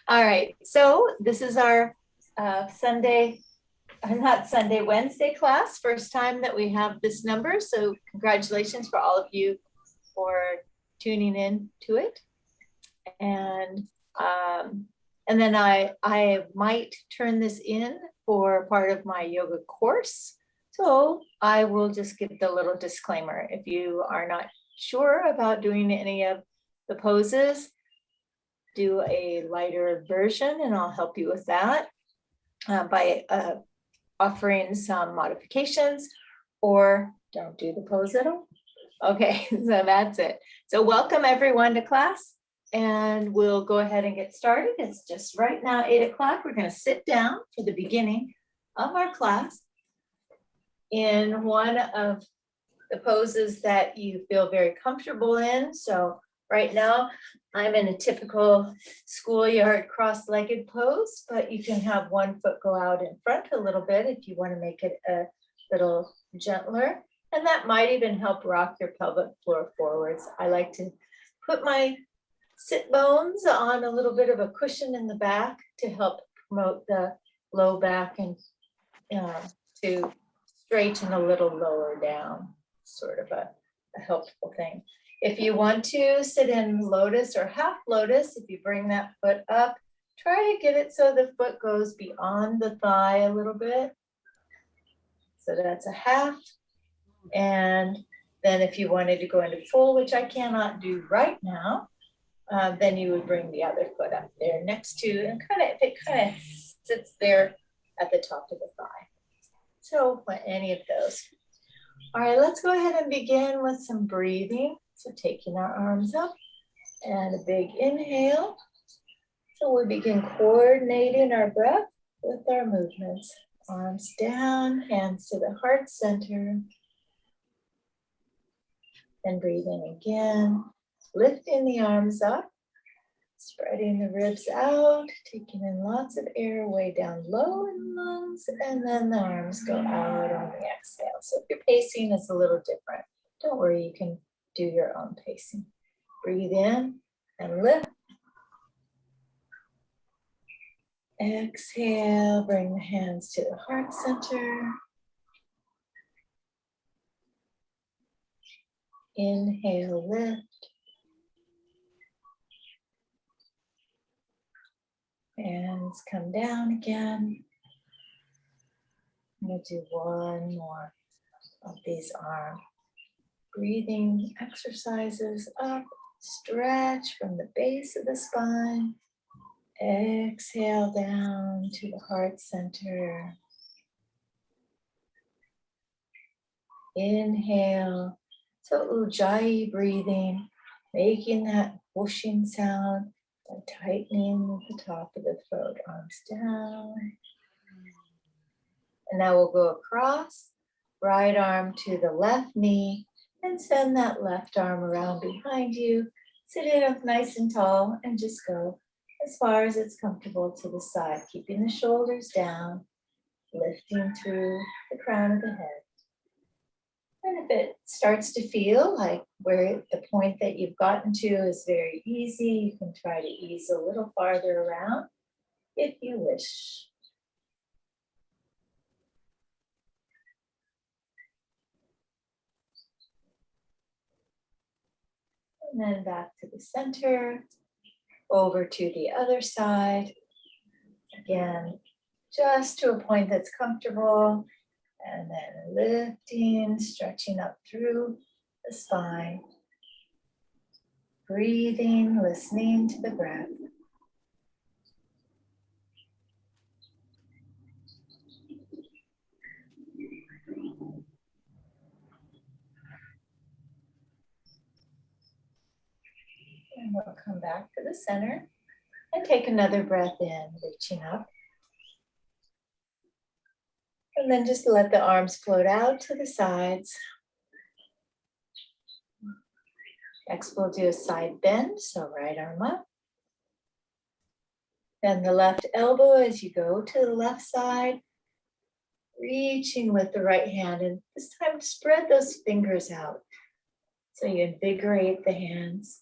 All right, so this is our Wednesday class. First time that we have this number. So congratulations for all of you for tuning in to it. And then I might turn this in for part of my yoga course. So I will just give the little disclaimer. If you are not sure about doing any of the poses, do a lighter version and I'll help you with that by offering some modifications, or don't do the pose at all. Okay, so that's it. So welcome everyone to class, and we'll go ahead and get started. It's just right now 8 o'clock. We're going to sit down for the beginning of our class in one of the poses that you feel very comfortable in. So right now I'm in a typical schoolyard cross-legged pose, but you can have one foot go out in front a little bit if you want to make it a little gentler. And that might even help rock your pelvic floor forwards. I like to put my sit bones on a little bit of a cushion in the back to help promote the low back and to straighten a little lower down, sort of a helpful thing. If you want to sit in lotus or half lotus, if you bring that foot up, try to get it so the foot goes beyond the thigh a little bit. So that's a half. And then if you wanted to go into full, which I cannot do right now, then you would bring the other foot up there next to, and it kind of sits there at the top of the thigh. So any of those. All right, let's go ahead and begin with some breathing. So taking our arms up and a big inhale. So we begin coordinating our breath with our movements. Arms down, hands to the heart center. And breathing again, lifting the arms up, spreading the ribs out, taking in lots of air way down low in the lungs, and then the arms go out on the exhale. So if your pacing is a little different, don't worry, you can do your own pacing. Breathe in and lift. Exhale, bring the hands to the heart center. Inhale, lift. Hands come down again. We'll do one more of these arm breathing exercises up. Stretch from the base of the spine. Exhale down to the heart center. Inhale. So Ujjayi breathing, making that whooshing sound by tightening the top of the throat, arms down. And now we'll go across, right arm to the left knee, and send that left arm around behind you. Sit it up nice and tall and just go as far as it's comfortable to the side, keeping the shoulders down, lifting through the crown of the head. And if it starts to feel like where the point that you've gotten to is very easy, you can try to ease a little farther around if you wish. And then back to the center, over to the other side. Again, just to a point that's comfortable. And then lifting, stretching up through the spine. Breathing, listening to the breath. And we'll come back to the center and take another breath in, reaching up. And then just let the arms float out to the sides. Next, we'll do a side bend, so right arm up. Then the left elbow as you go to the left side, reaching with the right hand, and this time spread those fingers out. So you invigorate the hands.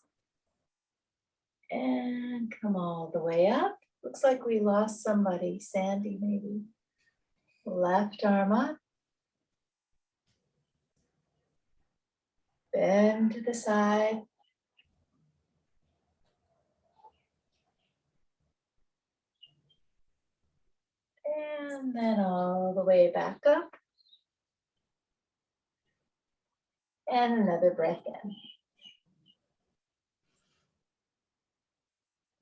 And come all the way up, Looks like we lost somebody, Sandy maybe. Left arm up. Bend to the side. And then all the way back up. And another breath in.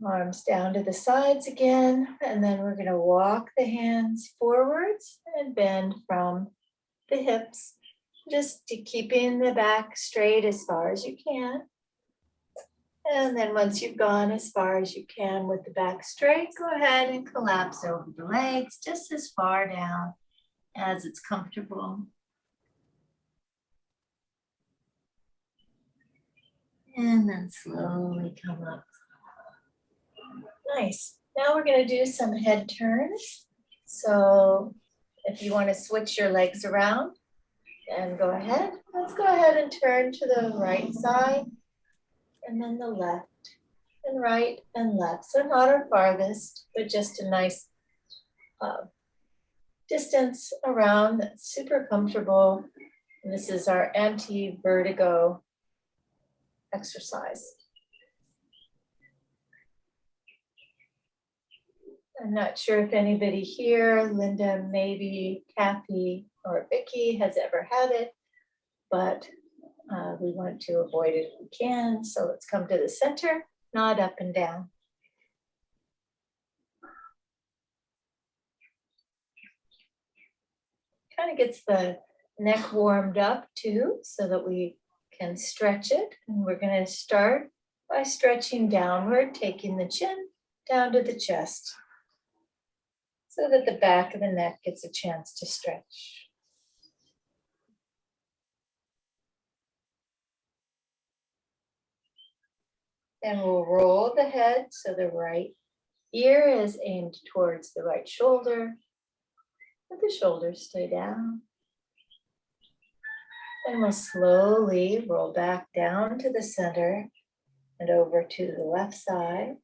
Arms down to the sides again. And then we're going to walk the hands forwards and bend from the hips. Just to keeping the back straight as far as you can. And then once you've gone as far as you can with the back straight, go ahead and collapse over the legs just as far down as it's comfortable. And then slowly come up. Nice. Now we're going to do some head turns. So if you want to switch your legs around, then go ahead. Let's go ahead and turn to the right side and then the left and right and left. So not our farthest, but just a nice distance around that's super comfortable. And this is our anti-vertigo exercise. I'm not sure if anybody here, Linda, maybe Kathy or Vicky has ever had it, but we want to avoid it if we can. So let's come to the center, nod up and down. Kind of gets the neck warmed up too, so that we can stretch it. And we're going to start by stretching downward, taking the chin down to the chest, so that the back of the neck gets a chance to stretch. And we'll roll the head so the right ear is aimed towards the right shoulder, but the shoulders stay down. And we'll slowly roll back down to the center and over to the left side.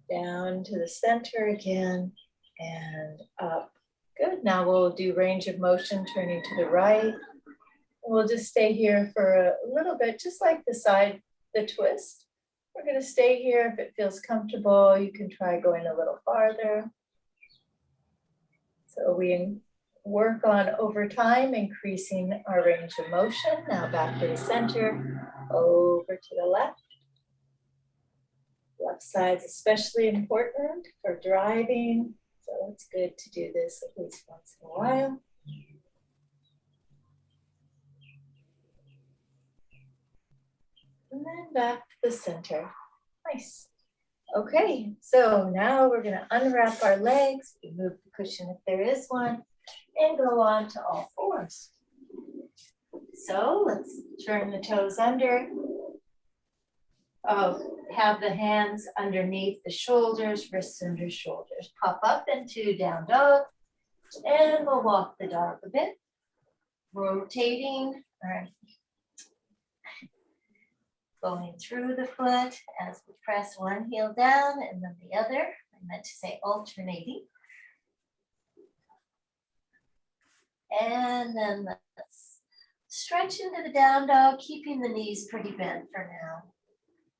Down to the center again and up. Good. Now we'll do range of motion, turning to the right. We'll just stay here for a little bit, just like the twist. We're going to stay here. If it feels comfortable, you can try going a little farther. So we work on over time, increasing our range of motion. Now back to the center, over to the left. Left side's especially important for driving, so it's good to do this at least once in a while. And then back to the center. Nice. Okay, so now we're going to unwrap our legs, remove the cushion if there is one, and go on to all fours. So let's turn the toes under. Have the hands underneath the shoulders, wrists under shoulders. Pop up into down dog, and we'll walk the dog a bit, rotating, or going through the foot as we press one heel down and then the other. I meant to say alternating. And then let's stretch into the down dog, keeping the knees pretty bent for now.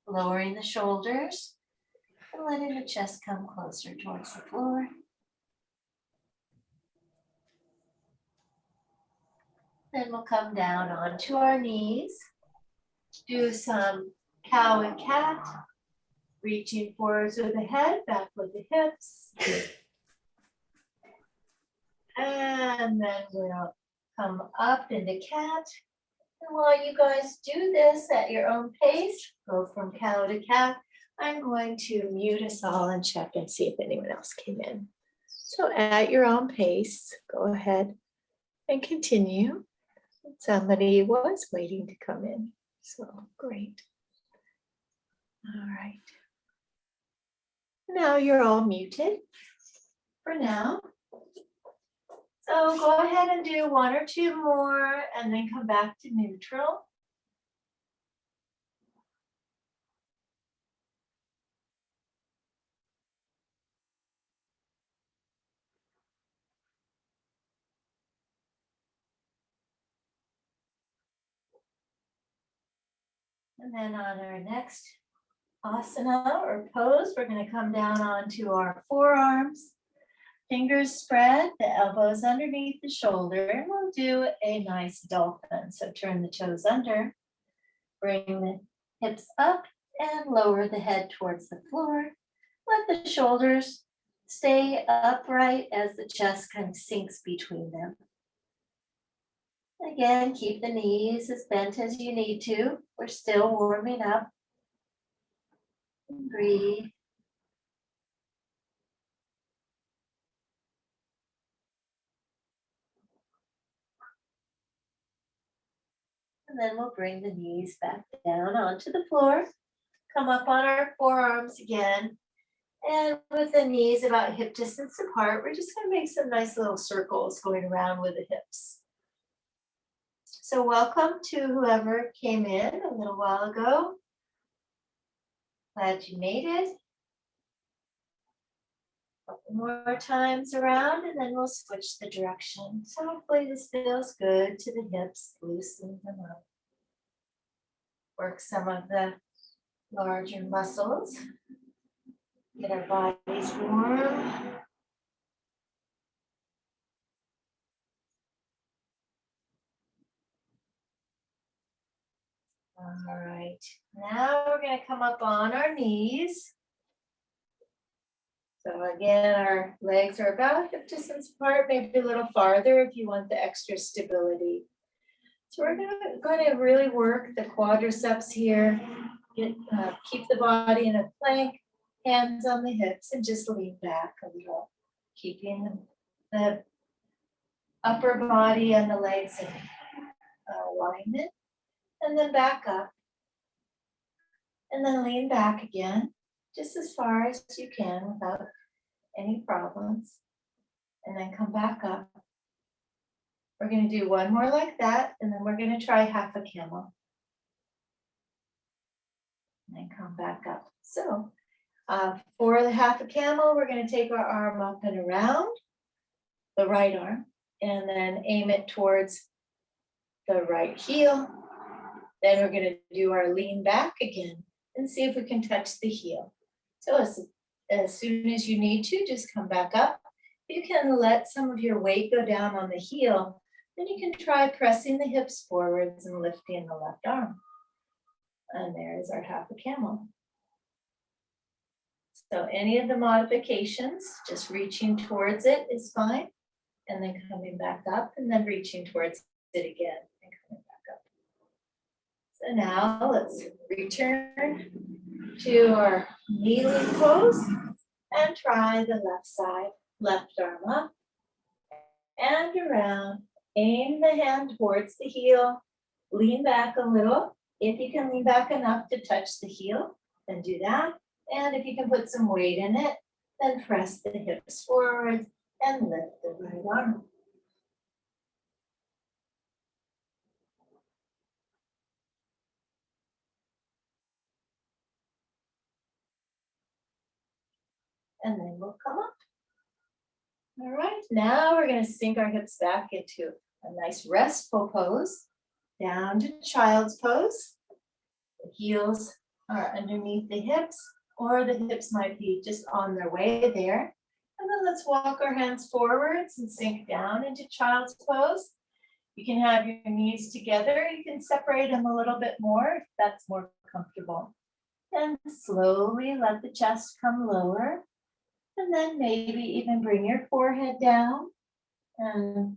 Lowering the shoulders and letting the chest come closer towards the floor. Then we'll come down onto our knees. Do some cow and cat, reaching forwards with the head, back with the hips. And then we'll come up into cat. And while you guys do this at your own pace, go from cow to cat, I'm going to mute us all and check and see if anyone else came in. So at your own pace, go ahead and continue. Somebody was waiting to come in, so great. All right. Now you're all muted for now. So go ahead and do one or two more and then come back to neutral. And then on our next asana or pose, we're going to come down onto our forearms, fingers spread, the elbows underneath the shoulder, and we'll do a nice dolphin. So turn the toes under, bring the hips up and lower the head towards the floor. Let the shoulders stay upright as the chest kind of sinks between them. Again, keep the knees as bent as you need to. We're still warming up. Breathe. And then we'll bring the knees back down onto the floor. Come up on our forearms again. And with the knees about hip distance apart, we're just going to make some nice little circles going around with the hips. So welcome to whoever came in a little while ago. Glad you made it. A couple more times around and then we'll switch the direction. So hopefully this feels good to the hips, loosen them up. Work some of the larger muscles. Get our bodies warm. All right, now we're going to come up on our knees. So again, our legs are about hip distance apart, maybe a little farther if you want the extra stability. So we're going to really work the quadriceps here. Keep the body in a plank, hands on the hips, and just lean back a little, keeping the upper body and the legs in alignment. And then back up. And then lean back again, just as far as you can without any problems. And then come back up. We're going to do one more like that, and then we're going to try half a camel. And then come back up. So for the half a camel, we're going to take our arm up and around, the right arm, and then aim it towards the right heel. Then we're going to do our lean back again and see if we can touch the heel. So as soon as you need to, just come back up. You can let some of your weight go down on the heel. Then you can try pressing the hips forwards and lifting the left arm. And there is our half a camel. So any of the modifications, just reaching towards it is fine. And then coming back up and then reaching towards it again and coming back up. So now let's return to our kneeling pose and try the left side, left arm up and around. Aim the hand towards the heel, lean back a little. If you can lean back enough to touch the heel, then do that. And if you can put some weight in it, then press the hips forward and lift the right arm. And then we'll come up. All right, now we're going to sink our hips back into a nice restful pose, down to child's pose. The heels are underneath the hips, or the hips might be just on their way there. And then let's walk our hands forwards and sink down into child's pose. You can have your knees together. You can separate them a little bit more if that's more comfortable. And slowly let the chest come lower. And then maybe even bring your forehead down. And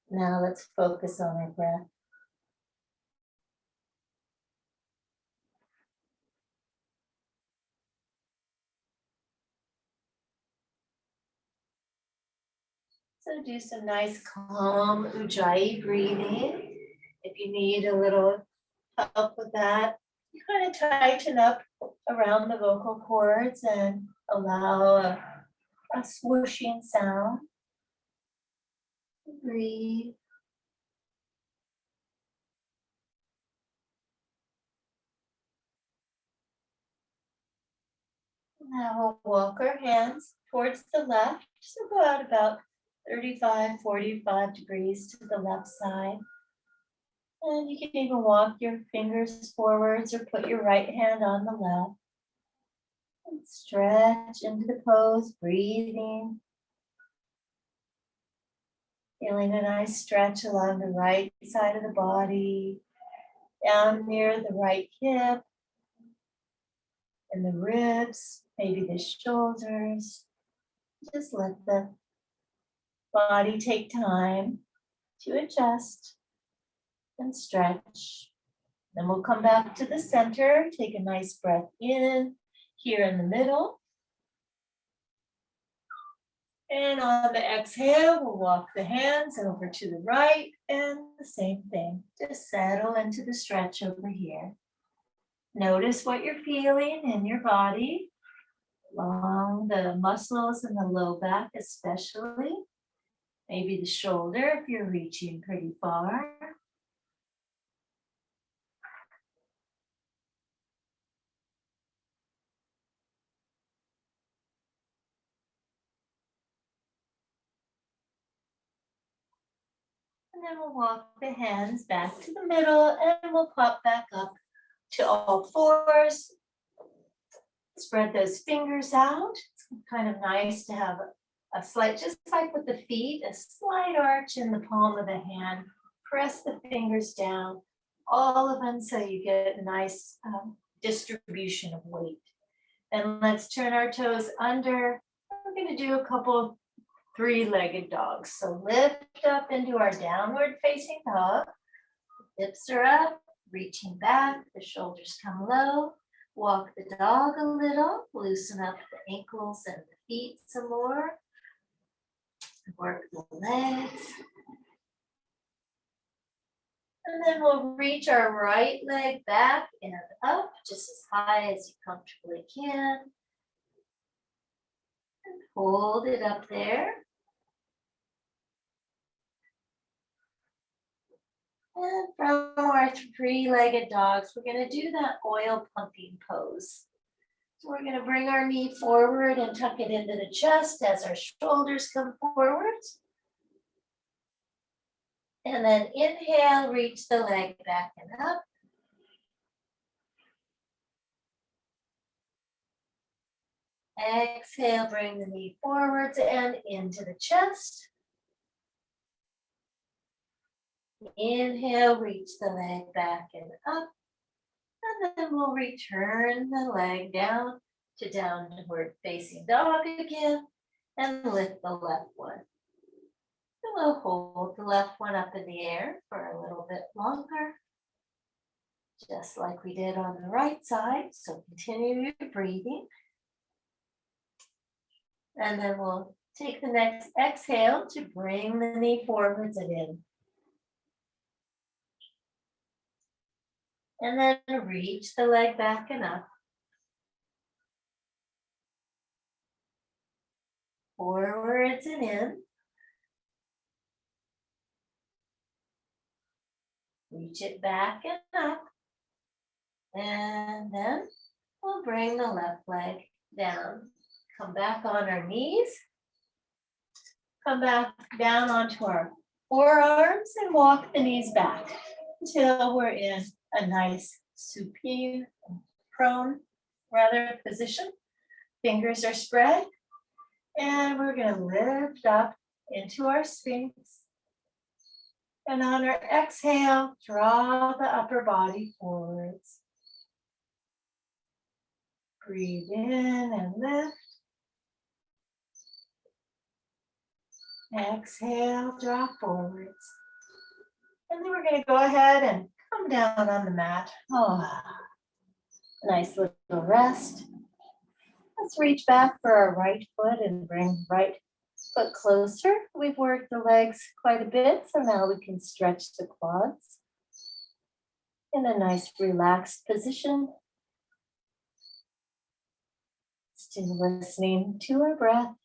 now let's focus on our breath. So do some nice calm Ujjayi breathing. If you need a little help with that, you kind of tighten up around the vocal cords and allow a swooshing sound. Breathe. Now we'll walk our hands towards the left. So go out about 35, 45 degrees to the left side. And you can even walk your fingers forwards or put your right hand on the left. And stretch into the pose, breathing. Feeling a nice stretch along the right side of the body, down near the right hip and the ribs, maybe the shoulders. Just let the body take time to adjust and stretch. Then we'll come back to the center, take a nice breath in here in the middle. And on the exhale, we'll walk the hands over to the right and the same thing. Just settle into the stretch over here. Notice what you're feeling in your body, along the muscles in the low back especially. Maybe the shoulder if you're reaching pretty far. And then we'll walk the hands back to the middle and we'll pop back up to all fours. Spread those fingers out. It's kind of nice to have a slight, just like with the feet, a slight arch in the palm of the hand. Press the fingers down, all of them, so you get a nice distribution of weight. And let's turn our toes under. We're going to do a couple three-legged dogs. So lift up into our downward facing dog. Hips are up, reaching back, the shoulders come low. Walk the dog a little, loosen up the ankles and the feet some more. Work the legs. And then we'll reach our right leg back and up, just as high as you comfortably can. And hold it up there. And from our three-legged dogs, we're going to do that oil pumping pose. So we're going to bring our knee forward and tuck it into the chest as our shoulders come forward. And then inhale, reach the leg back and up. Exhale, bring the knee forwards and into the chest. Inhale, reach the leg back and up. And then we'll return the leg down to downward facing dog again and lift the left one. And we'll hold the left one up in the air for a little bit longer, just like we did on the right side. So continue your breathing. And then we'll take the next exhale to bring the knee forwards and in. And then reach the leg back and up. Forwards and in. Reach it back and up. And then we'll bring the left leg down. Come back on our knees. Come back down onto our forearms and walk the knees back until we're in a nice supine, prone rather position. Fingers are spread. And we're going to lift up into our Sphinx. And on our exhale, draw the upper body forwards. Breathe in and lift. Exhale, draw forwards. And then we're going to go ahead and come down on the mat. Oh, nice little rest. Let's reach back for our right foot and bring right foot closer. We've worked the legs quite a bit, so now we can stretch the quads in a nice relaxed position. Still listening to our breath.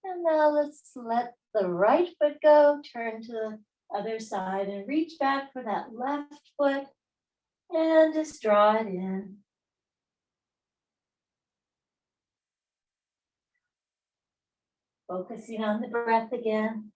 And now let's let the right foot go, turn to the Other side, and reach back for that left foot and just draw it in. Focusing on the breath again.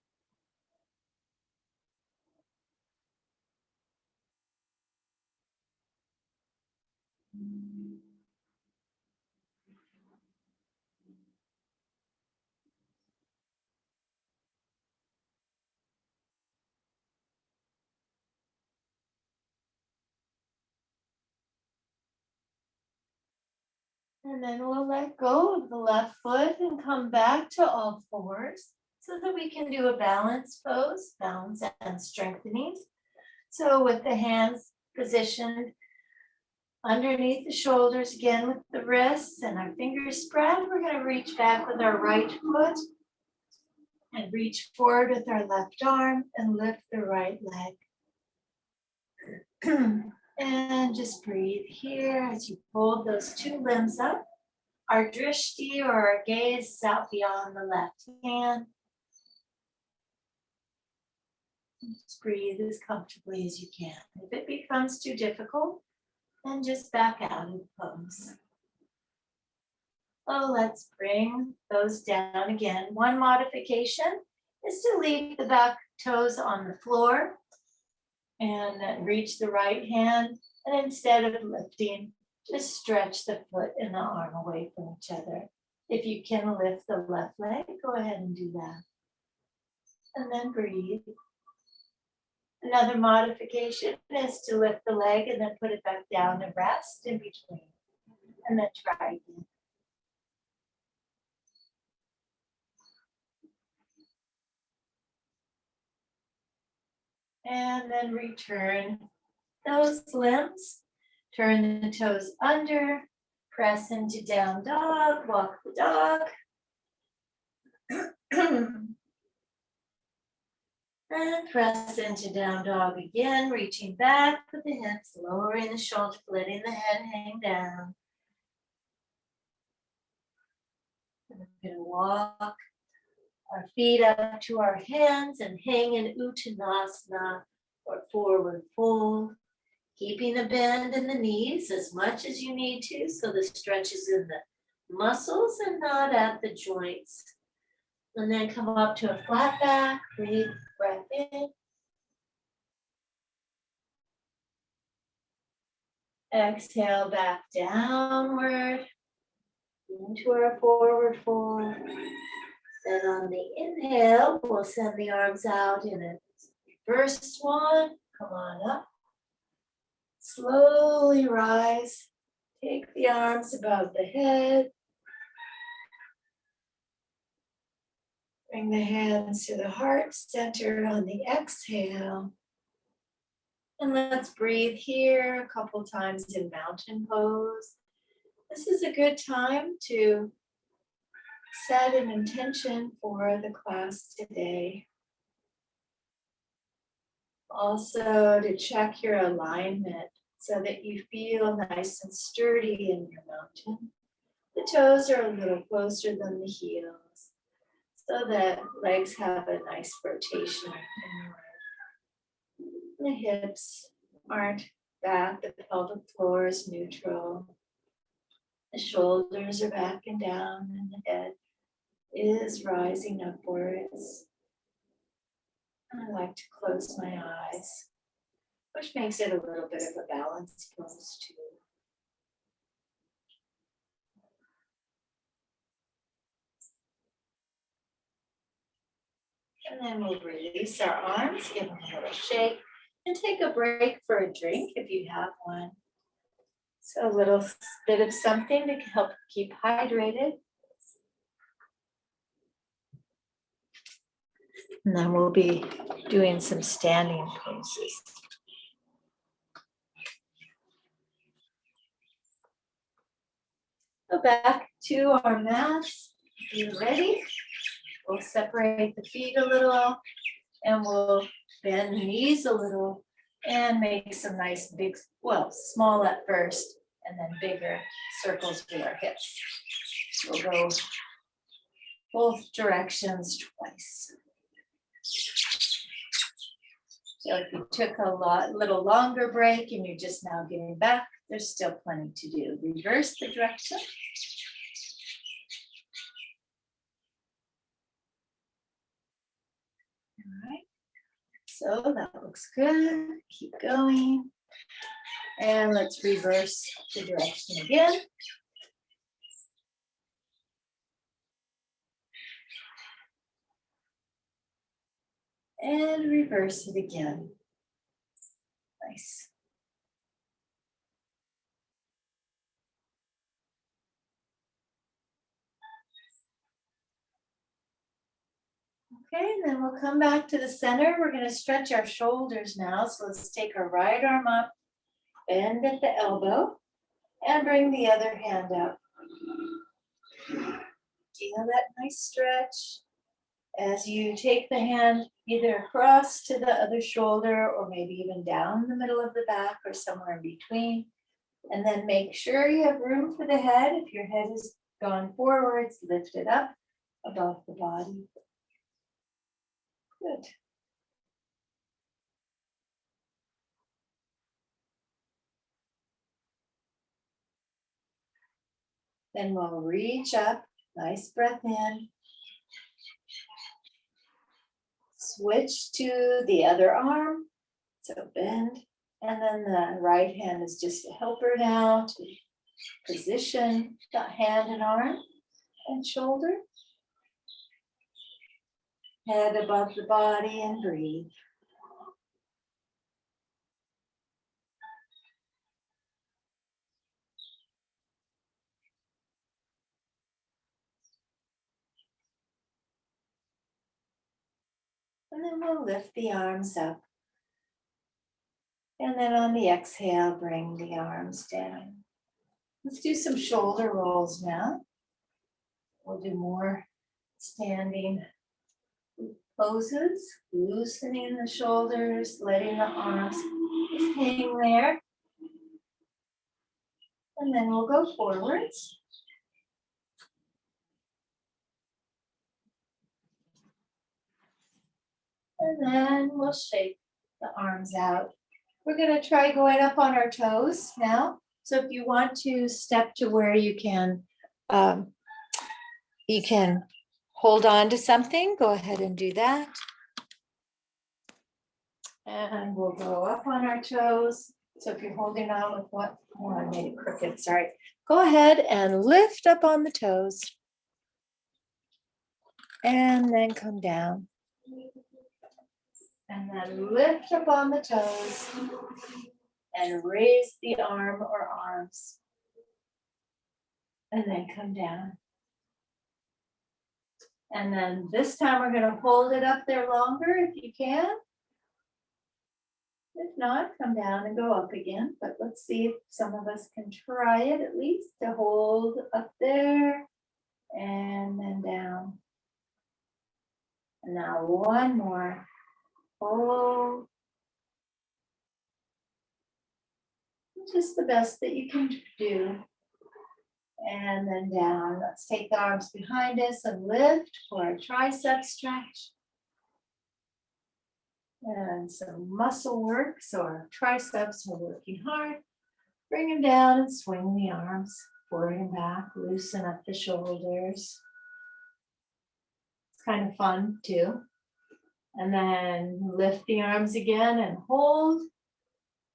And then we'll let go of the left foot and come back to all fours so that we can do a balance pose, balance and strengthening. So with the hands positioned underneath the shoulders, again with the wrists and our fingers spread, we're going to reach back with our right foot and reach forward with our left arm and lift the right leg. And just breathe here as you fold those two limbs up. Our drishti or our gaze is out beyond the left hand. Just breathe as comfortably as you can. If it becomes too difficult, then just back out of the pose. Oh, let's bring those down again. One modification is to leave the back toes on the floor and then reach the right hand. And instead of lifting, just stretch the foot and the arm away from each other. If you can lift the left leg, go ahead and do that. And then breathe. Another modification is to lift the leg and then put it back down and rest in between. And then try again. And then return those limbs. Turn the toes under. Press into down dog. Walk the dog. And press into down dog again, reaching back with the hips, lowering the shoulders, letting the head hang down. And we're going to walk our feet up to our hands and hang in Uttanasana or forward fold, keeping a bend in the knees as much as you need to, so the stretch is in the muscles and not at the joints. And then come up to a flat back, breathe, breath in. Exhale back downward into our forward fold. Then on the inhale, we'll send the arms out in a reverse swan. Come on up. Slowly rise. Take the arms above the head. Bring the hands to the heart center on the exhale. And let's breathe here a couple times in mountain pose. This is a good time to set an intention for the class today. Also to check your alignment so that you feel nice and sturdy in your mountain. The toes are a little closer than the heels so that legs have a nice rotation inward. The hips aren't back, the pelvic floor is neutral. The shoulders are back and down, and the head is rising upwards. I like to close my eyes, which makes it a little bit of a balance pose too. And then we'll release our arms, give them a little shake, and take a break for a drink if you have one. So a little bit of something to help keep hydrated. And then we'll be doing some standing poses. Go back to our mats. You ready? We'll separate the feet a little and we'll bend the knees a little and make some nice big, well, small at first and then bigger circles with our hips. We'll go both directions twice. So if you took a little longer break and you're just now getting back, there's still plenty to do. Reverse the direction. All right. So that looks good. Keep going. And let's reverse the direction again. And reverse it again. Nice. Okay, and then we'll come back to the center. We're going to stretch our shoulders now. So let's take our right arm up, bend at the elbow, and bring the other hand up. Feel that nice stretch as you take the hand either across to the other shoulder or maybe even down the middle of the back or somewhere in between. And then make sure you have room for the head. If your head is gone forwards, lift it up above the body. Good. Then we'll reach up, nice breath in. Switch to the other arm, so bend. And then the right hand is just a helper now to position the hand and arm and shoulder. Head above the body and breathe. And then we'll lift the arms up. And then on the exhale, bring the arms down. Let's do some shoulder rolls now. We'll do more standing poses, loosening the shoulders, letting the arms just hang there. And then we'll go forwards. And then we'll shake the arms out. We're going to try going up on our toes now. So if you want to step to where you can hold on to something, go ahead and do that. And we'll go up on our toes. So if you're holding on with what, oh, I made it crooked, sorry. Go ahead and lift up on the toes. And then come down. And then lift up on the toes and raise the arm or arms. And then come down. And then this time we're going to hold it up there longer if you can. If not, come down and go up again. But let's see if some of us can try it at least to hold up there and then down. And now one more. Hold. Just the best that you can do. And then down. Let's take the arms behind us and lift for a tricep stretch. And some muscle work, so our triceps are working hard. Bring them down and swing the arms forward and back. Loosen up the shoulders. It's kind of fun too. And then lift the arms again and hold.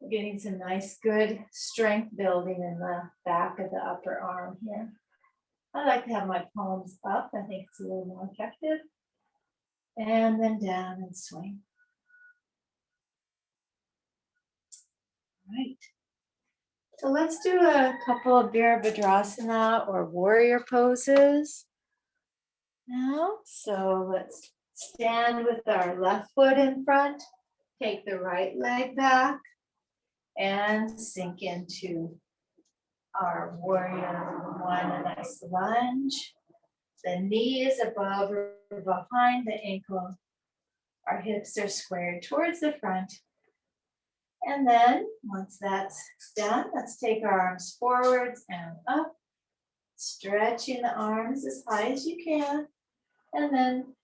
We're getting some nice, good strength building in the back of the upper arm here. I like to have my palms up. I think it's a little more effective. And then down and swing. All right. So let's do a couple of Virabhadrasana or warrior poses now. So let's stand with our left foot in front. Take the right leg back. And sink into our warrior one, a nice lunge. The knee is above or behind the ankle. Our hips are squared towards the front. And then once that's done, let's take our arms forwards and up, stretching the arms as high as you can. And then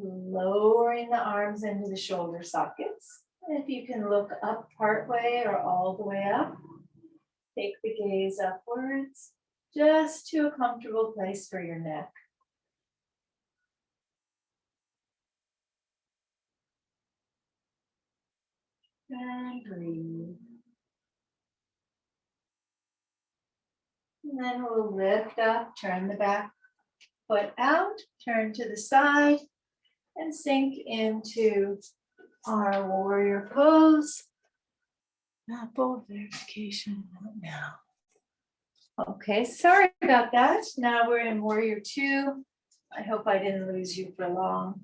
lowering the arms into the shoulder sockets. If you can look up part way or all the way up, take the gaze upwards, just to a comfortable place for your neck. And breathe. And then we'll lift up, turn the back foot out, turn to the side, and sink into our warrior pose. Full verification now. Okay, sorry about that. Now we're in warrior 2. I hope I didn't lose you for long.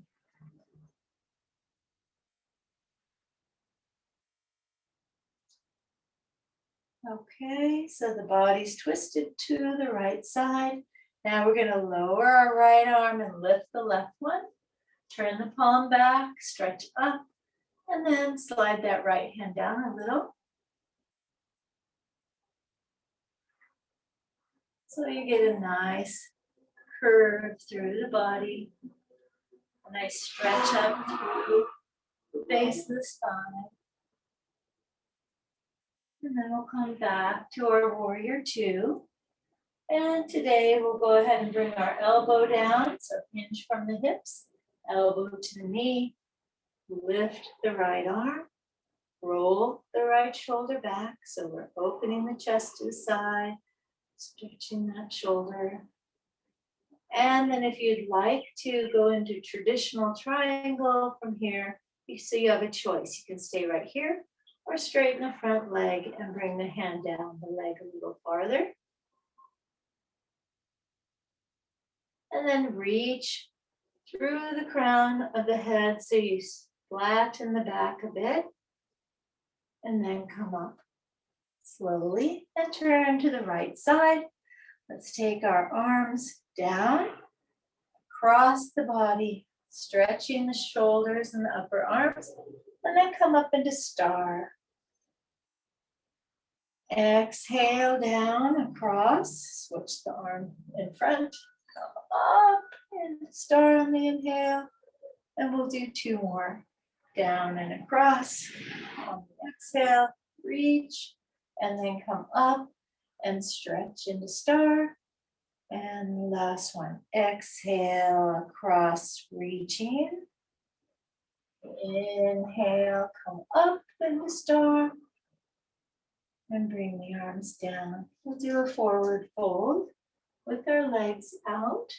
Okay, so the body's twisted to the right side. Now we're going to lower our right arm and lift the left one. Turn the palm back, stretch up, and then slide that right hand down a little. So you get a nice curve through the body, a nice stretch up through the base of the spine. And then we'll come back to our warrior 2. And today we'll go ahead and bring our elbow down, so hinge from the hips, elbow to the knee, lift the right arm, roll the right shoulder back, so we're opening the chest to the side, stretching that shoulder. And then if you'd like to go into traditional triangle from here, so you have a choice. You can stay right here or straighten the front leg and bring the hand down the leg a little farther. And then reach through the crown of the head so you flatten the back a bit. And then come up slowly and turn to the right side. Let's take our arms down, across the body, stretching the shoulders and the upper arms, and then come up into star. Exhale down across, switch the arm in front, come up and star on the inhale, and we'll do 2 more. Down and across on the exhale, reach, and then come up and stretch into star. And the last one, exhale across, reaching. Inhale, come up into star. And bring the arms down. We'll do a forward fold with our legs out.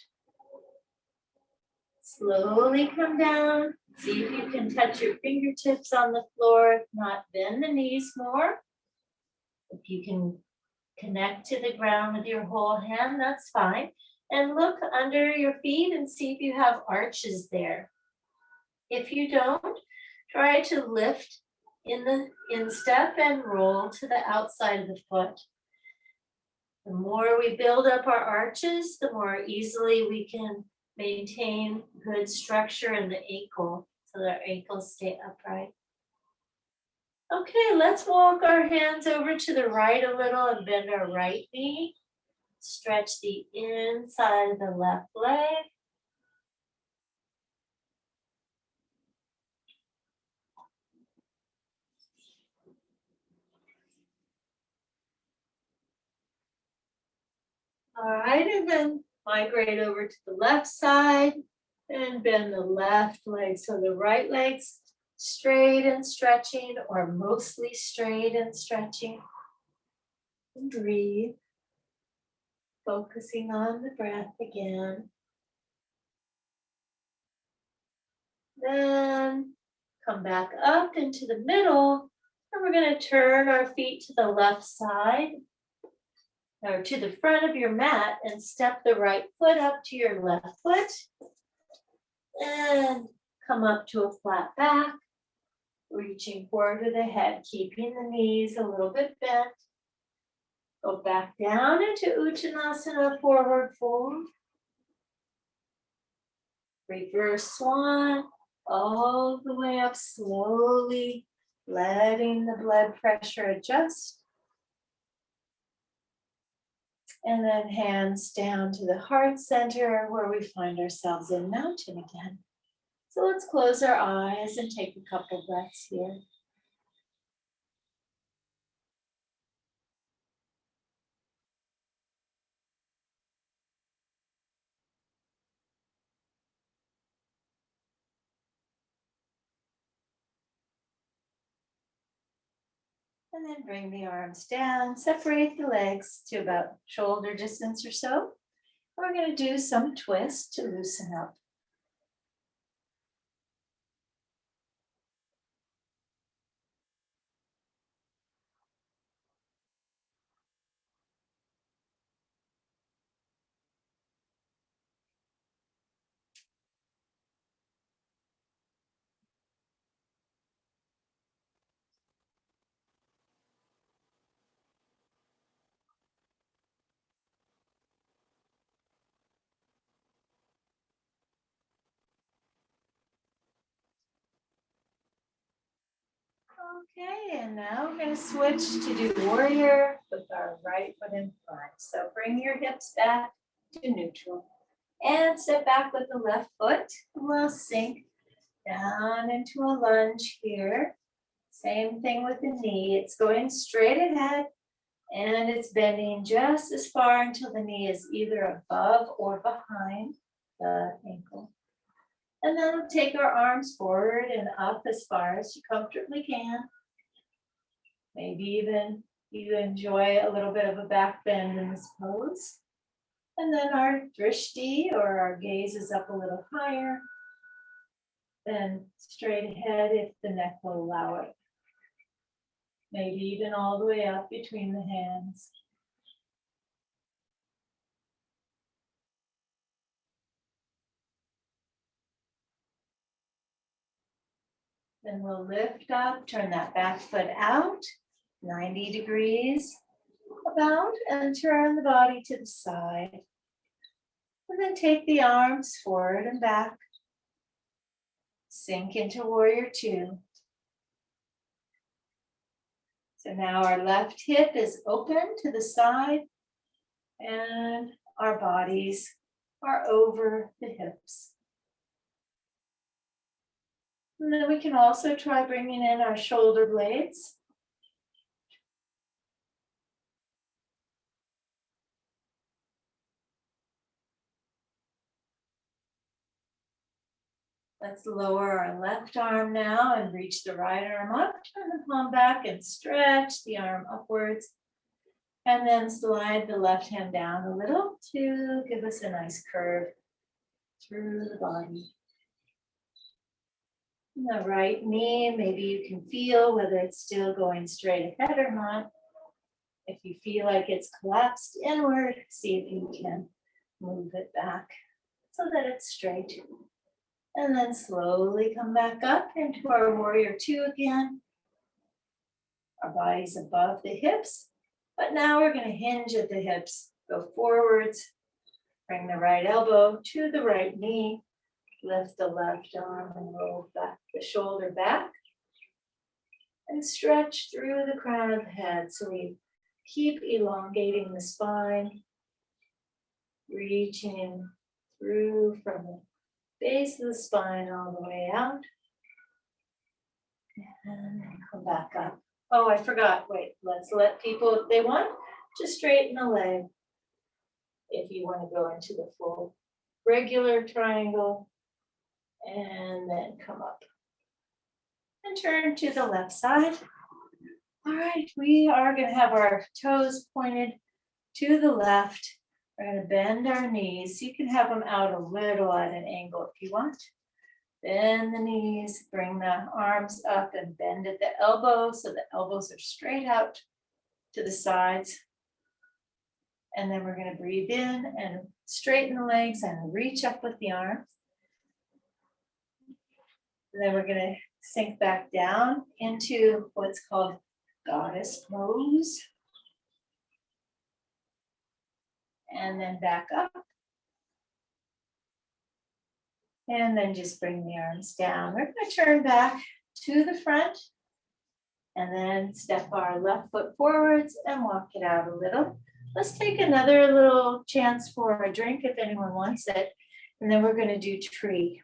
Slowly come down. See if you can touch your fingertips on the floor. If not, bend the knees more. If you can connect to the ground with your whole hand, that's fine. And look under your feet and see if you have arches there. If you don't, try to lift in the instep and roll to the outside of the foot. The more we build up our arches, the more easily we can maintain good structure in the ankle so that our ankles stay upright. Okay, let's walk our hands over to the right a little and bend our right knee. Stretch the inside of the left leg. All right, and then migrate over to the left side and bend the left leg. So the right leg's straight and stretching, or mostly straight and stretching. And breathe, focusing on the breath again. Then come back up into the middle, and we're going to turn our feet to the left side, or to the front of your mat, and step the right foot up to your left foot. And come up to a flat back, reaching forward to the head, keeping the knees a little bit bent. Go back down into Uttanasana, forward fold. Reverse swan, all the way up slowly, letting the blood pressure adjust. And then hands down to the heart center where we find ourselves in mountain again. So let's close our eyes and take a couple breaths here. And then bring the arms down, separate the legs to about shoulder distance or so. We're going to do some twists to loosen up. Okay, and now we're going to switch to do warrior with our right foot in front. So bring your hips back to neutral and step back with the left foot. We'll sink down into a lunge here. Same thing with the knee. It's going straight ahead and it's bending just as far until the knee is either above or behind the ankle. And then we'll take our arms forward and up as far as you comfortably can. Maybe even you enjoy a little bit of a back bend in this pose. And then our drishti, or our gaze, is up a little higher. Then straight ahead if the neck will allow it. Maybe even all the way up between the hands. Then we'll lift up, turn that back foot out, 90 degrees about, and turn the body to the side. And then take the arms forward and back. Sink into warrior two. So now our left hip is open to the side and our bodies are over the hips. And then we can also try bringing in our shoulder blades. Let's lower our left arm now and reach the right arm up. Turn the palm back and stretch the arm upwards. And then slide the left hand down a little to give us a nice curve through the body. The right knee, maybe you can feel whether it's still going straight ahead or not. If you feel like it's collapsed inward, see if you can move it back so that it's straight. And then slowly come back up into our warrior two again. Our body's above the hips, but now we're going to hinge at the hips. Go forwards, bring the right elbow to the right knee. Lift the left arm and roll back the shoulder back. And stretch through the crown of the head. So we keep elongating the spine. Reaching through from the base of the spine all the way out. And then come back up. Oh, I forgot. Wait, let's let people, if they want, just straighten the leg. If you want to go into the full regular triangle. And then come up and turn to the left side. All right, we are going to have our toes pointed to the left. We're going to bend our knees. You can have them out a little at an angle if you want. Bend the knees, bring the arms up and bend at the elbows so the elbows are straight out to the sides. And then we're going to breathe in and straighten the legs and reach up with the arms. And then we're going to sink back down into what's called goddess pose. And then back up. And then just bring the arms down. We're going to turn back to the front. And then step our left foot forwards and walk it out a little. Let's take another little chance for a drink if anyone wants it. And then we're going to do tree.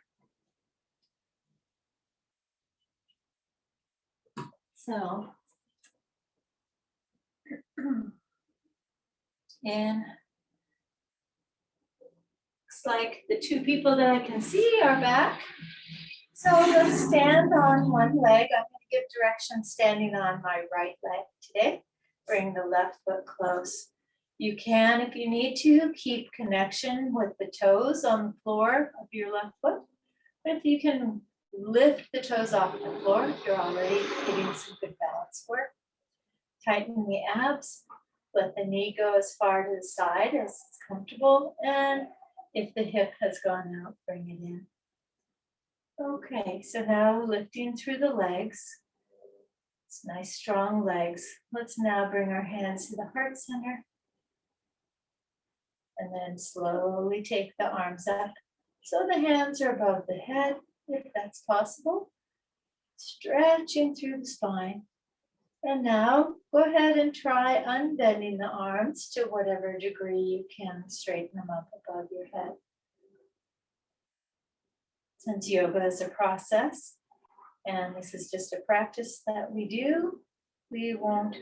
So, and looks like the two people that I can see are back. So let's stand on one leg. I'm going to give directions standing on my right leg today. Bring the left foot close. You can, if you need to, keep connection with the toes on the floor of your left foot. But if you can lift the toes off the floor, you're already getting some good balance work. Tighten the abs. Let the knee go as far to the side as it's comfortable. And if the hip has gone out, bring it in. Okay, so now lifting through the legs. It's nice, strong legs. Let's now bring our hands to the heart center. And then slowly take the arms up so the hands are above the head, if that's possible. Stretching through the spine. And now go ahead and try unbending the arms to whatever degree you can. Straighten them up above your head. Since yoga is a process, and this is just a practice that we do, we won't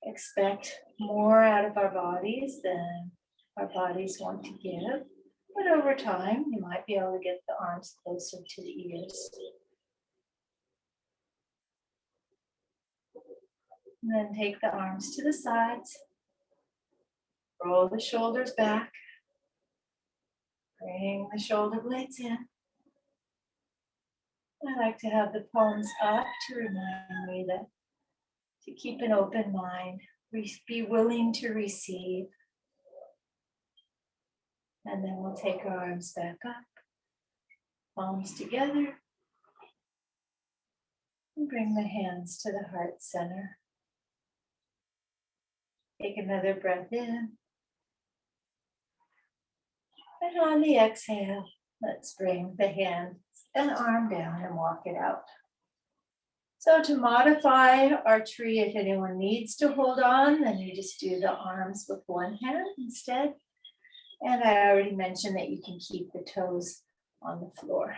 expect more out of our bodies than our bodies want to give. But over time, you might be able to get the arms closer to the ears. And then take the arms to the sides. Roll the shoulders back. Bring the shoulder blades in. I like to have the palms up to remind me that to keep an open mind, be willing to receive. And then we'll take our arms back up, palms together, and bring the hands to the heart center. Take another breath in. And on the exhale, let's bring the hand and arm down and walk it out. So to modify our tree, if anyone needs to hold on, then you just do the arms with one hand instead. And I already mentioned that you can keep the toes on the floor.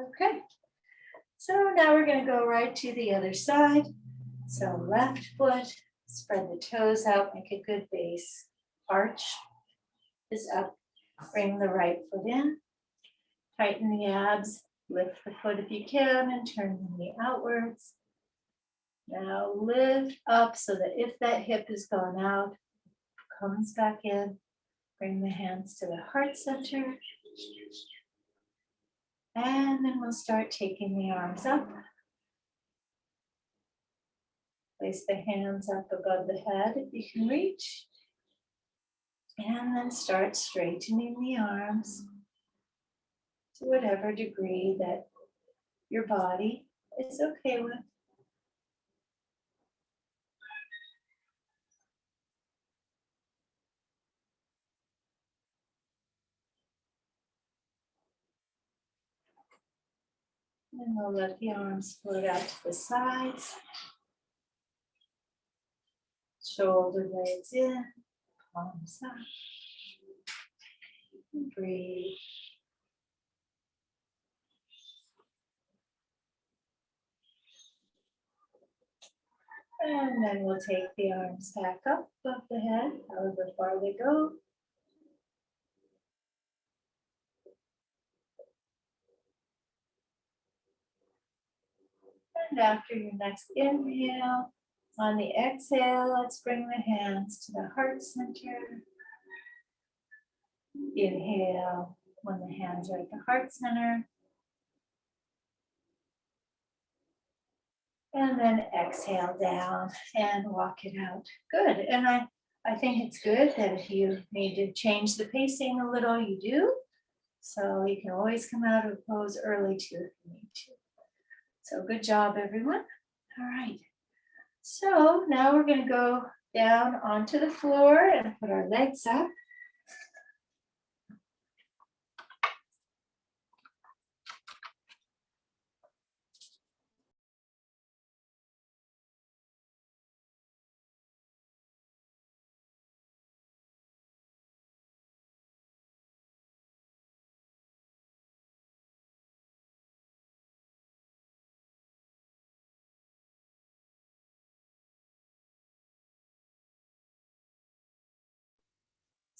Okay, so now we're going to go right to the other side. So left foot, spread the toes out, make a good base. Arch is up, bring the right foot in, tighten the abs, lift the foot if you can, and turn the knee outwards. Now lift up so that if that hip has gone out, comes back in. Bring the hands to the heart center. And then we'll start taking the arms up. Place the hands up above the head if you can reach. And then start straightening the arms to whatever degree that your body is okay with. And we'll let the arms float out to the sides. Shoulder blades in, palms up. And breathe. And then we'll take the arms back up above the head, however far they go. And after your next inhale, on the exhale, let's bring the hands to the heart center. Inhale when the hands are at the heart center. And then exhale down and walk it out. Good. And I think it's good that if you need to change the pacing a little, you do. So you can always come out of pose early too if you need to. So good job, everyone. All right. So now we're going to go down onto the floor and put our legs up.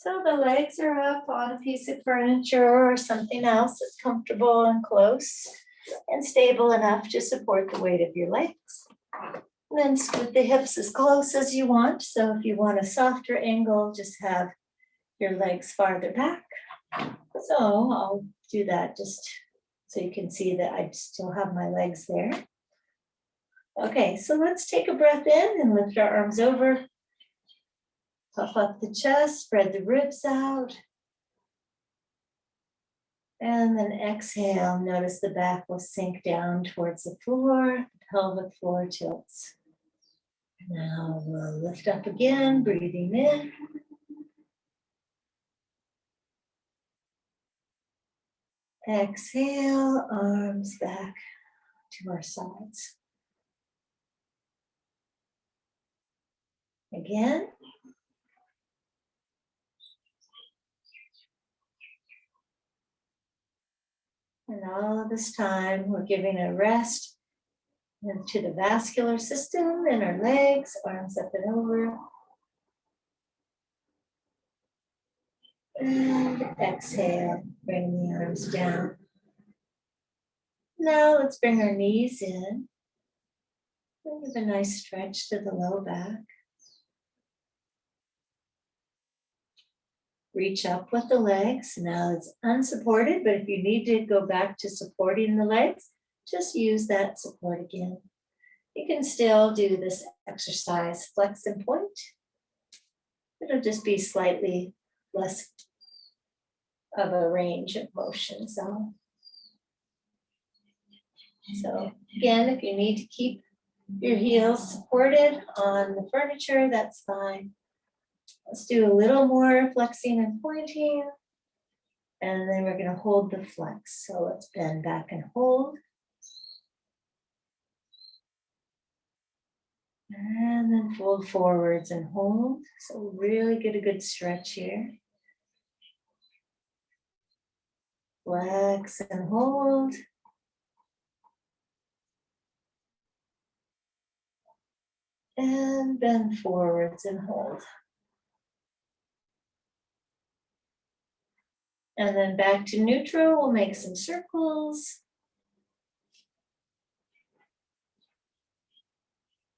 So the legs are up on a piece of furniture or something else that's comfortable and close. and stable enough to support the weight of your legs. And then scoot the hips as close as you want. So if you want a softer angle, just have your legs farther back. So I'll do that just so you can see that I still have my legs there. Okay, so let's take a breath in and lift our arms over. Puff up the chest, spread the ribs out. And then exhale, notice the back will sink down towards the floor, the pelvic floor tilts. Now we'll lift up again, breathing in. Exhale, arms back to our sides. Again. And all of this time, we're giving a rest to the vascular system in our legs, arms up and over. And exhale, bring the arms down. Now let's bring our knees in. And give a nice stretch to the low back. Reach up with the legs. Now it's unsupported, but if you need to go back to supporting the legs, just use that support again. You can still do this exercise, flex and point. It'll just be slightly less of a range of motion. So again, if you need to keep your heels supported on the furniture, that's fine. Let's do a little more flexing and pointing. And then we're going to hold the flex. So let's bend back and hold. And then fold forwards and hold. So really get a good stretch here. Flex and hold. And bend forwards and hold. And then back to neutral, we'll make some circles.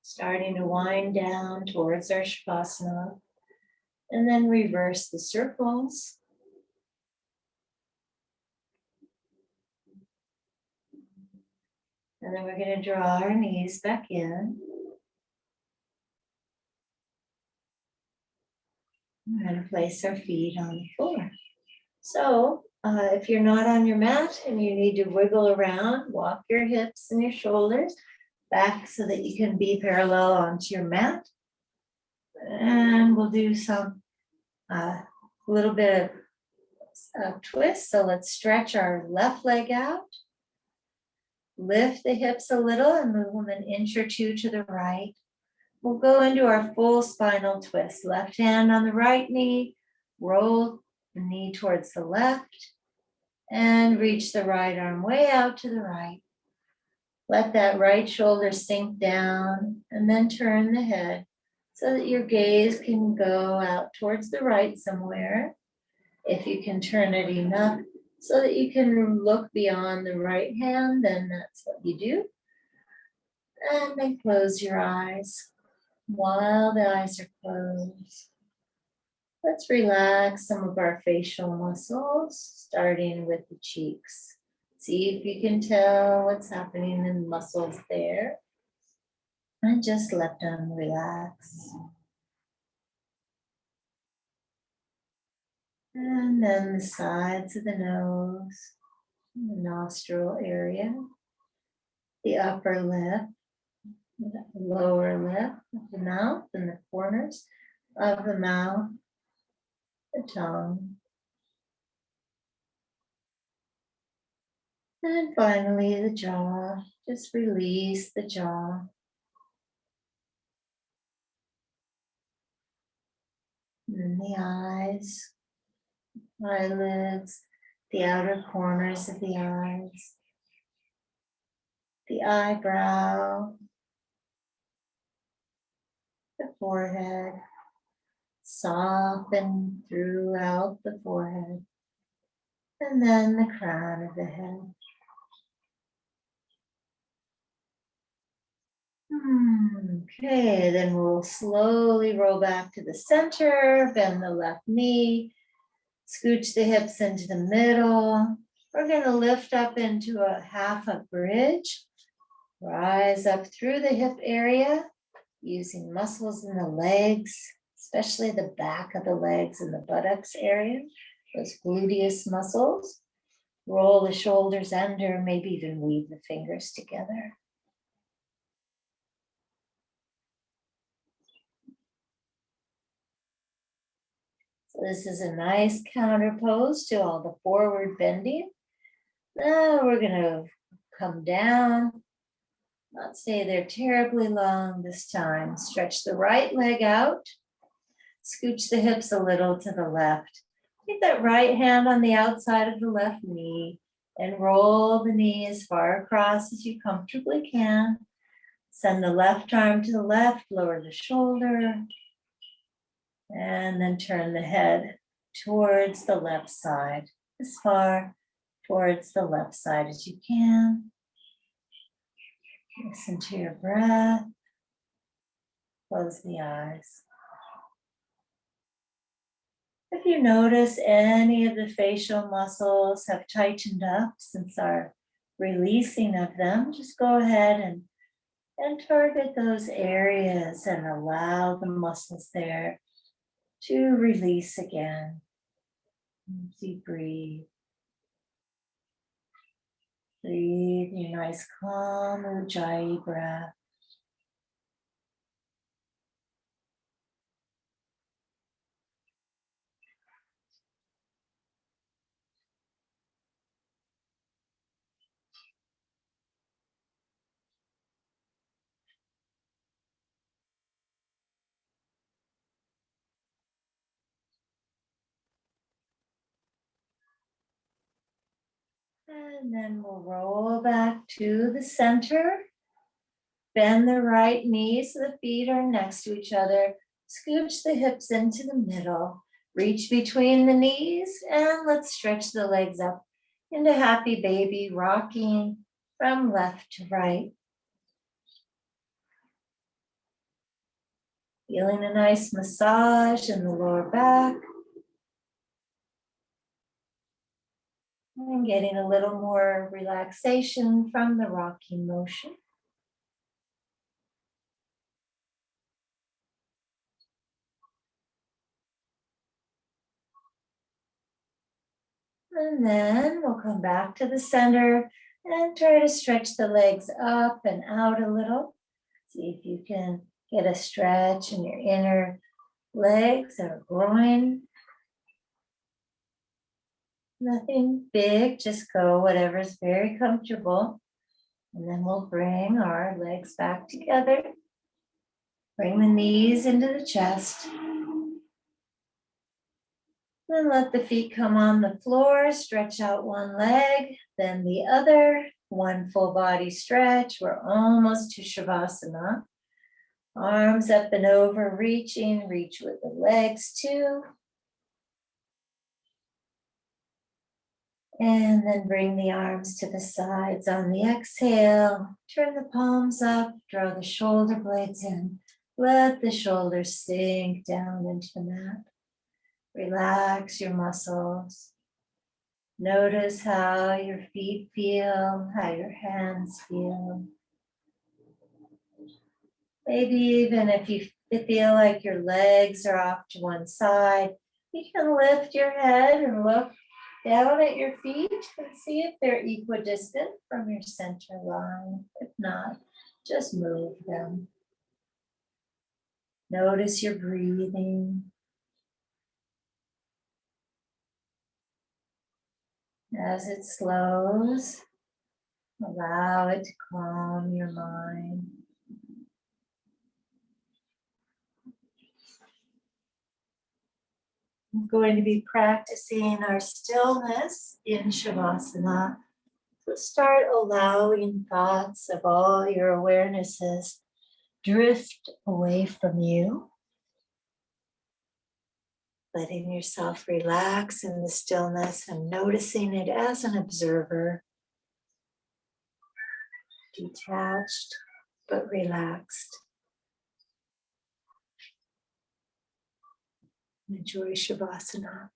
Starting to wind down towards our Shavasana. And then reverse the circles. And then we're going to draw our knees back in. We're going to place our feet on the floor. So if you're not on your mat and you need to wiggle around, walk your hips and your shoulders back so that you can be parallel onto your mat. And we'll do some little bit of twist. So let's stretch our left leg out. Lift the hips a little and move them an inch or two to the right. We'll go into our full spinal twist. Left hand on the right knee, roll the knee towards the left, and reach the right arm way out to the right. Let that right shoulder sink down, and then turn the head so that your gaze can go out towards the right somewhere. If you can turn it enough so that you can look beyond the right hand, then that's what you do. And then close your eyes. While the eyes are closed, let's relax some of our facial muscles, starting with the cheeks. See if you can tell what's happening in the muscles there. And just let them relax. And then the sides of the nose, the nostril area, the upper lip, the lower lip of the mouth, and the corners of the mouth, the tongue. And finally, the jaw. Just release the jaw. And the eyes, eyelids, the outer corners of the eyes, the eyebrow, the forehead. Soften throughout the forehead. And then the crown of the head. Okay, then we'll slowly roll back to the center, bend the left knee, scooch the hips into the middle. We're going to lift up into a half a bridge. Rise up through the hip area, using muscles in the legs, especially the back of the legs and the buttocks area, those gluteus muscles. Roll the shoulders under, maybe even weave the fingers together. So this is a nice counter pose to all the forward bending. Now we're going to come down. Not stay there terribly long this time. Stretch the right leg out. Scooch the hips a little to the left. Keep that right hand on the outside of the left knee and roll the knee as far across as you comfortably can. Send the left arm to the left, lower the shoulder, and then turn the head towards the left side, as far towards the left side as you can. Listen to your breath. Close the eyes. If you notice any of the facial muscles have tightened up since our releasing of them, just go ahead and target those areas and allow the muscles there to release again. As you breathe. Breathe your nice calm Ujjayi breath. And then we'll roll back to the center. Bend the right knee so the feet are next to each other. Scooch the hips into the middle. Reach between the knees and let's stretch the legs up into happy baby, rocking from left to right. Feeling a nice massage in the lower back. And getting a little more relaxation from the rocking motion. And then we'll come back to the center and try to stretch the legs up and out a little. See if you can get a stretch in your inner legs or groin. Nothing big, just go whatever's very comfortable. And then we'll bring our legs back together. Bring the knees into the chest. Then let the feet come on the floor. Stretch out one leg, then the other. One full body stretch. We're almost to Shavasana. Arms up and over, reaching. Reach with the legs too. And then bring the arms to the sides on the exhale. Turn the palms up, draw the shoulder blades in. Let the shoulders sink down into the mat. Relax your muscles. Notice how your feet feel, how your hands feel. Maybe even if you feel like your legs are off to one side, you can lift your head and look down at your feet and see if they're equidistant from your center line. If not, just move them. Notice your breathing. As it slows, allow it to calm your mind. I'm going to be practicing our stillness in Shavasana. So start allowing thoughts of all your awarenesses drift away from you. Letting yourself relax in the stillness and noticing it as an observer. Detached, but relaxed. Enjoy Shavasana.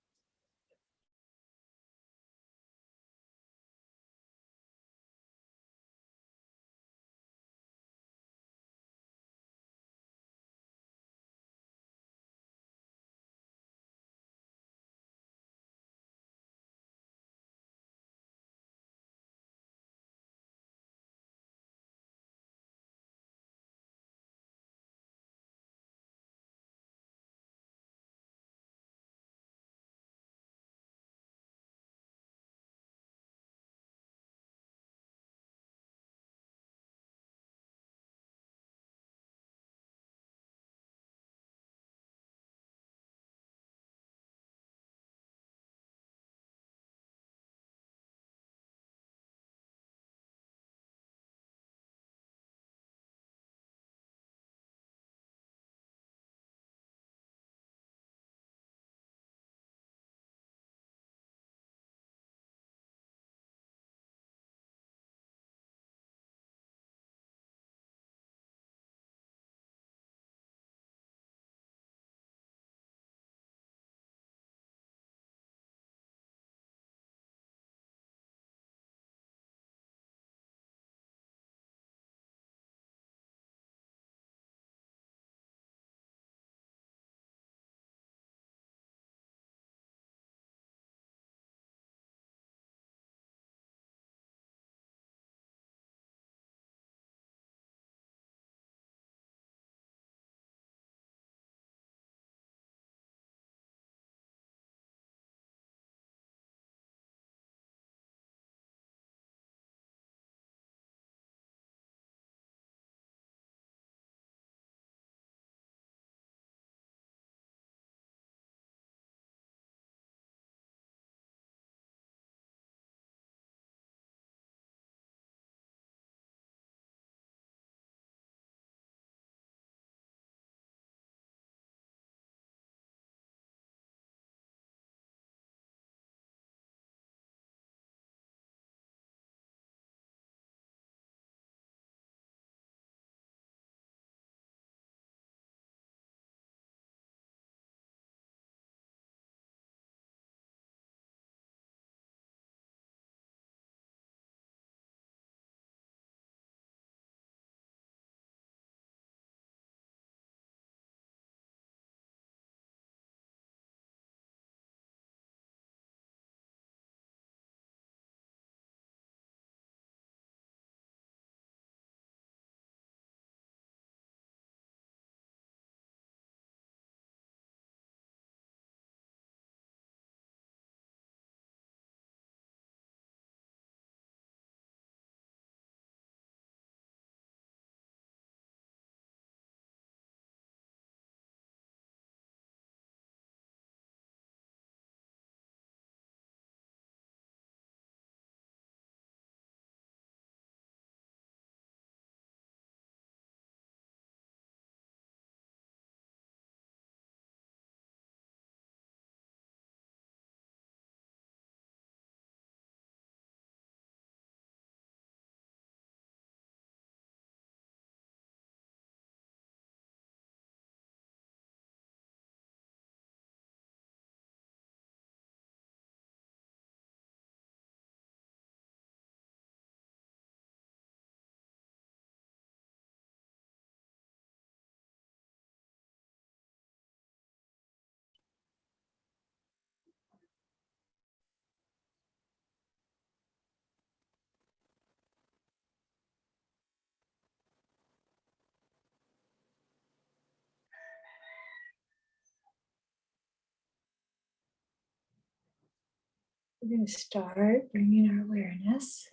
We're going to start bringing our awareness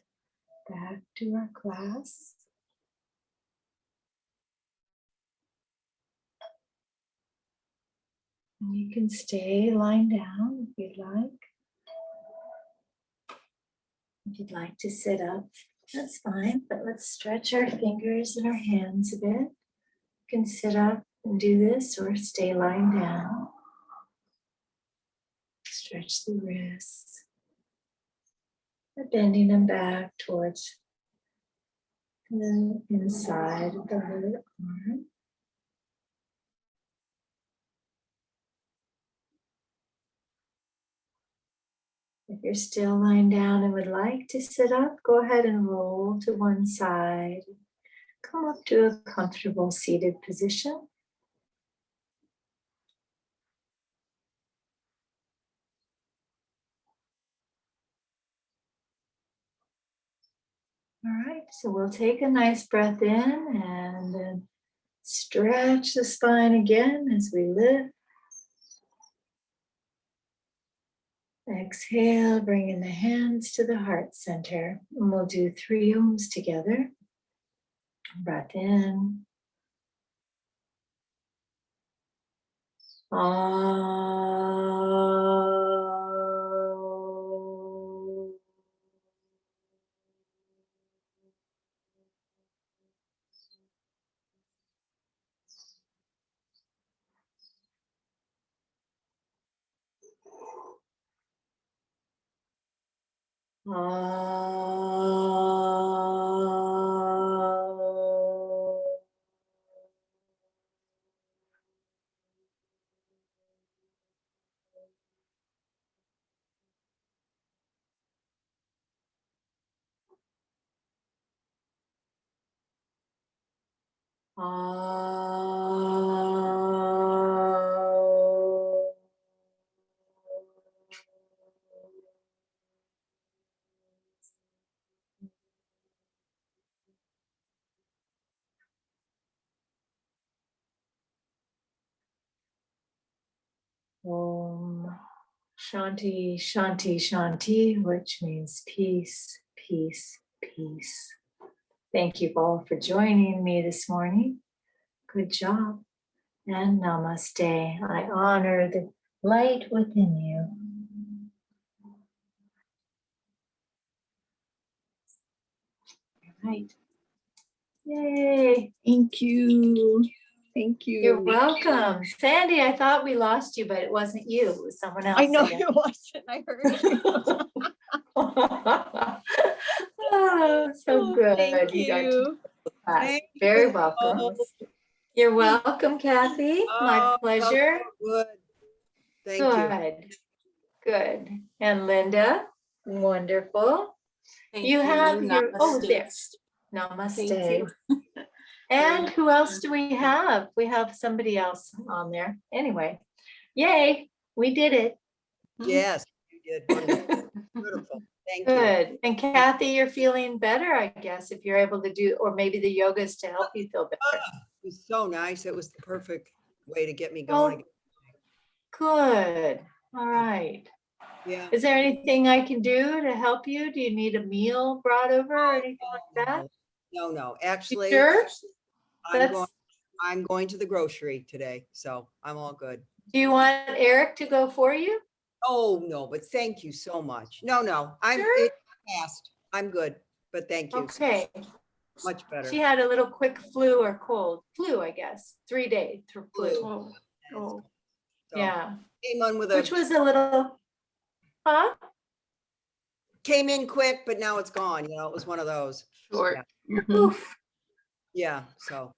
back to our class. And you can stay lying down if you'd like. If you'd like to sit up, that's fine, but let's stretch our fingers and our hands a bit. You can sit up and do this or stay lying down. Stretch the wrists. We're bending them back towards the inside of the other arm. If you're still lying down and would like to sit up, go ahead and roll to one side. Come up to a comfortable seated position. All right, so we'll take a nice breath in and then stretch the spine again as we lift. Exhale, bringing the hands to the heart center. And we'll do 3 ohms together. Breath in. Om Shanti, Shanti, Shanti, which means peace, peace, peace. Thank you all for joining me this morning. Good job. And namaste. I honor the light within you. All right. Yay. Thank you. Thank you. You're welcome. Sandy, I thought we lost you, but it wasn't you. It was someone else. I know it wasn't. I heard you. Oh, so good. Thank You got you. to class. Thank Very you. welcome. You're welcome, Kathy. My pleasure. Good. Thank you. Good. Good. And Linda, wonderful. Thank You have your, oh, Namaste. there. Thank Namaste. you. And who else do we have? We have somebody else on there. Anyway, yay, we did it. Yes, you did. Wonderful. Beautiful. Thank you. Good. And Kathy, you're feeling better, I guess, if you're able to do, or maybe the yoga is to help you feel better. It was so nice. It was the perfect way to get me Oh, going. good. All right. Yeah. Is there anything I can do to help you? Do you need a meal brought over or anything like that? No. You Actually, sure? I'm going to the grocery today, so I'm all good. Do you want Eric to go for you? Oh, no, but thank you so much. No. I'm Sure? it passed. I'm good, but thank you. Okay. Much better. She had a little quick flu or cold. Flu, I guess. 3 days for flu. Oh, oh. So, Yeah. Came on with Which was a little, huh? came in quick, but now it's gone. It was one of those. Short. Yeah. Mhm. Oof. Yeah, so.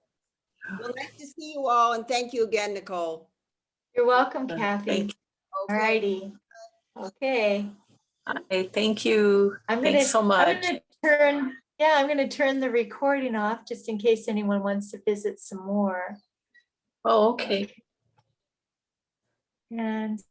Well, nice to see you all, and thank you again, Nicole. You're welcome, Kathy. Thank All righty. Okay. Thank you. I'm Thanks so much. I'm gonna turn the recording off just in case anyone wants to visit some more. Oh, okay. And